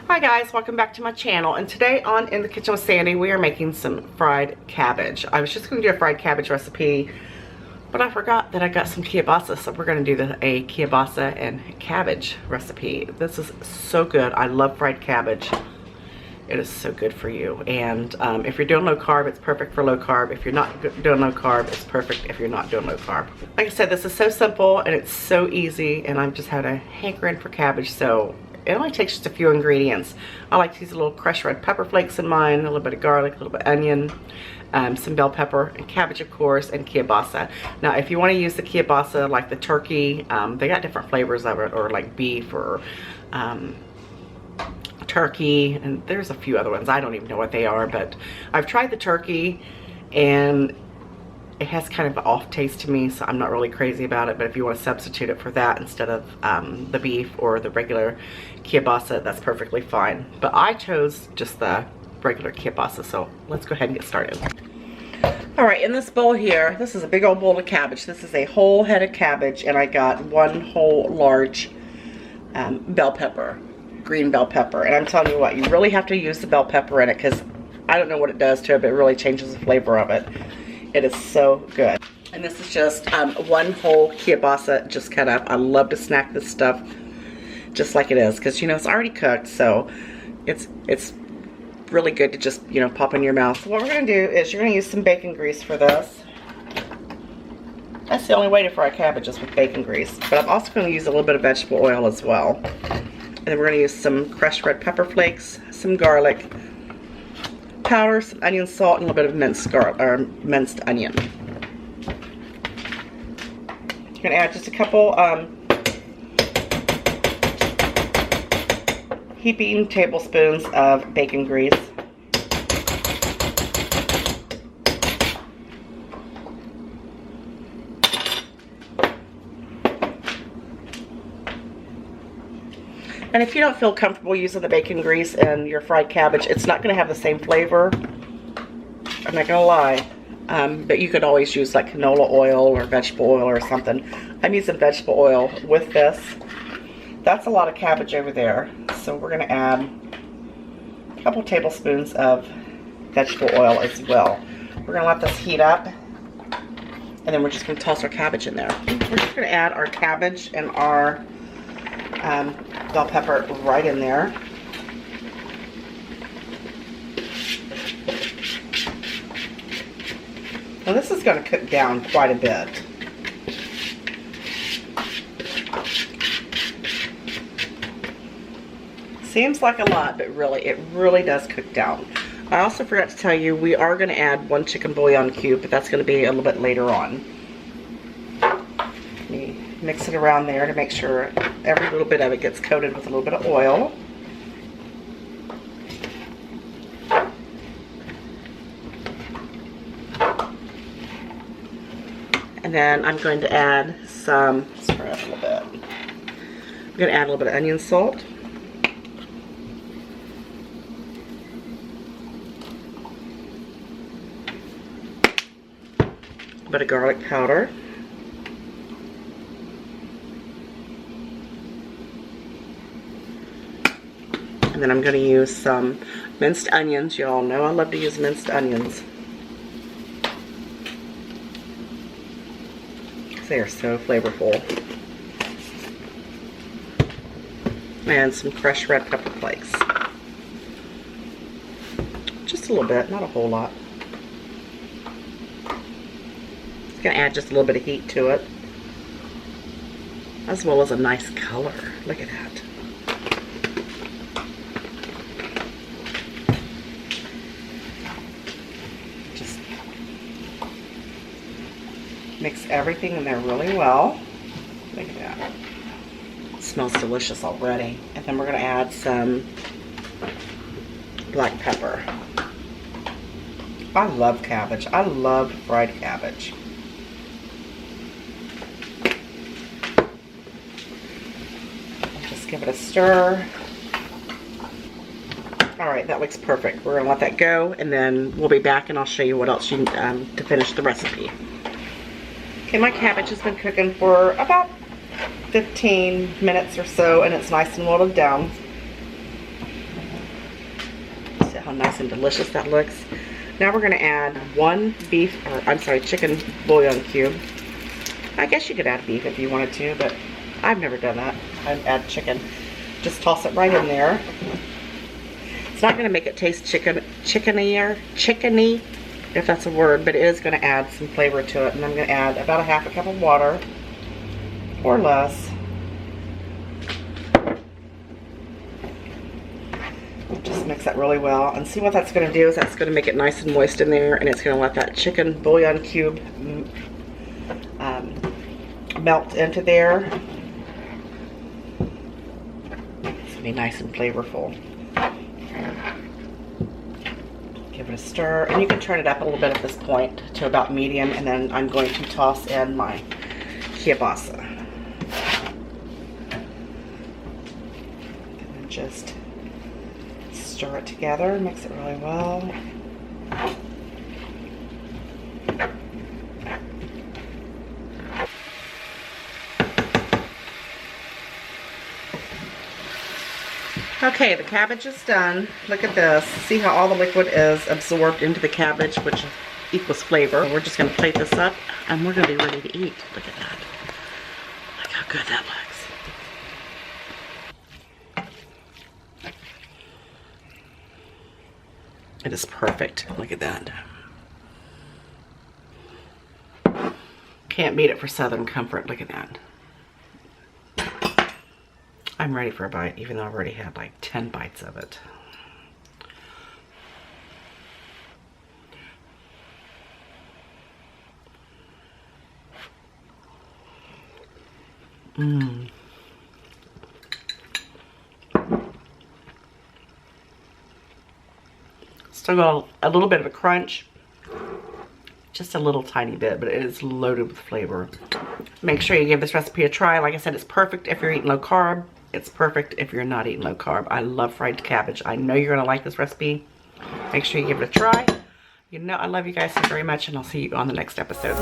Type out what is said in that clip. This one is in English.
Hi guys, welcome back to my channel, and today on In the Kitchen with Sandy we are making some fried cabbage. I was just going to do a fried cabbage recipe, but I forgot that I got some kielbasa, so we're going to do a kielbasa and cabbage recipe. This is so good. I love fried cabbage. It is so good for you, and if you're doing low carb, it's perfect for low carb. If you're not doing low carb, it's perfect if you're not doing low carb. Like I said, this is so simple and it's so easy, and I'm just having a hankering for cabbage, so it only takes just a few ingredients. I like to use a little crushed red pepper flakes in mine, a little bit of garlic, a little bit of onion, some bell pepper, and cabbage of course, and kielbasa. Now if you want to use the kielbasa like the turkey, they got different flavors of it, or like beef or turkey, and there's a few other ones. I don't even know what they are, but I've tried the turkey and it has kind of an off taste to me, so I'm not really crazy about it. But if you want to substitute it for that instead of the beef or the regular kielbasa, that's perfectly fine. But I chose just the regular kielbasa, so let's go ahead and get started. All right, in this bowl here, this is a big old bowl of cabbage. This is a whole head of cabbage, and I got one whole large bell pepper, green bell pepper. And I'm telling you what, you really have to use the bell pepper in it, because I don't know what it does to it, but it really changes the flavor of it. It is so good. And this is just one whole kielbasa just cut up. I love to snack this stuff just like it is, because you know it's already cooked, so it's really good to just, you know, pop in your mouth. So what we're gonna do is you're gonna use some bacon grease for this. That's the only way to fry cabbage, is with bacon grease. But I'm also gonna use a little bit of vegetable oil as well. And then we're gonna use some crushed red pepper flakes, some garlic powder, some onion, salt, and a little bit of minced onion. You're gonna add just a couple heaping tablespoons of bacon grease. And if you don't feel comfortable using the bacon grease in your fried cabbage, it's not going to have the same flavor. I'm not going to lie. But you could always use like canola oil or vegetable oil or something. I'm using vegetable oil with this. That's a lot of cabbage over there. So we're going to add a couple tablespoons of vegetable oil as well. We're going to let this heat up. And then we're just going to toss our cabbage in there. We're just going to add our cabbage and our bell pepper right in there. Now this is going to cook down quite a bit. Seems like a lot, but really, it really does cook down. I also forgot to tell you, we are going to add one chicken bouillon cube, but that's going to be a little bit later on. Mix it around there to make sure every little bit of it gets coated with a little bit of oil. And then I'm going to add some, spread up a little bit. I'm going to add a little bit of onion salt. A bit of garlic powder. And then I'm going to use some minced onions. You all know I love to use minced onions. They are so flavorful. And some crushed red pepper flakes. Just a little bit, not a whole lot. It's going to add just a little bit of heat to it, as well as a nice color. Look at that. Mix everything in there really well. Look at that. It smells delicious already. And then we're going to add some black pepper. I love cabbage. I love fried cabbage. Just give it a stir. Alright, that looks perfect. We're going to let that go, and then we'll be back and I'll show you what else you need to finish the recipe. Okay, my cabbage has been cooking for about 15 minutes or so, and it's nice and whittled down. how nice and delicious that looks. Now we're gonna add chicken bouillon cube. I guess you could add beef if you wanted to, but I've never done that. I'd add chicken. Just toss it right in there. It's not gonna make it taste chickeny, if that's a word, but it is gonna add some flavor to it. And I'm gonna add about a half a cup of water, or less. Just mix that really well. And see what that's gonna do is that's gonna make it nice and moist in there, and it's gonna let that chicken bouillon cube melt into there. It's gonna be nice and flavorful. Give it a stir, and you can turn it up a little bit at this point to about medium, and then I'm going to toss in my kielbasa. And then just stir it together, mix it really well. Okay, the cabbage is done. Look at this. See how all the liquid is absorbed into the cabbage, which equals flavor. We're just going to plate this up, and we're going to be ready to eat. Look at that. Look how good that looks. It is perfect. Look at that. Can't beat it for Southern comfort. Look at that. I'm ready for a bite, even though I've already had like 10 bites of it. Mmm. Still got a little bit of a crunch. Just a little tiny bit, but it is loaded with flavor. Make sure you give this recipe a try. Like I said, it's perfect if you're eating low carb. It's perfect if you're not eating low carb. I love fried cabbage. I know you're gonna like this recipe. Make sure you give it a try. You know I love you guys so very much, and I'll see you on the next episode.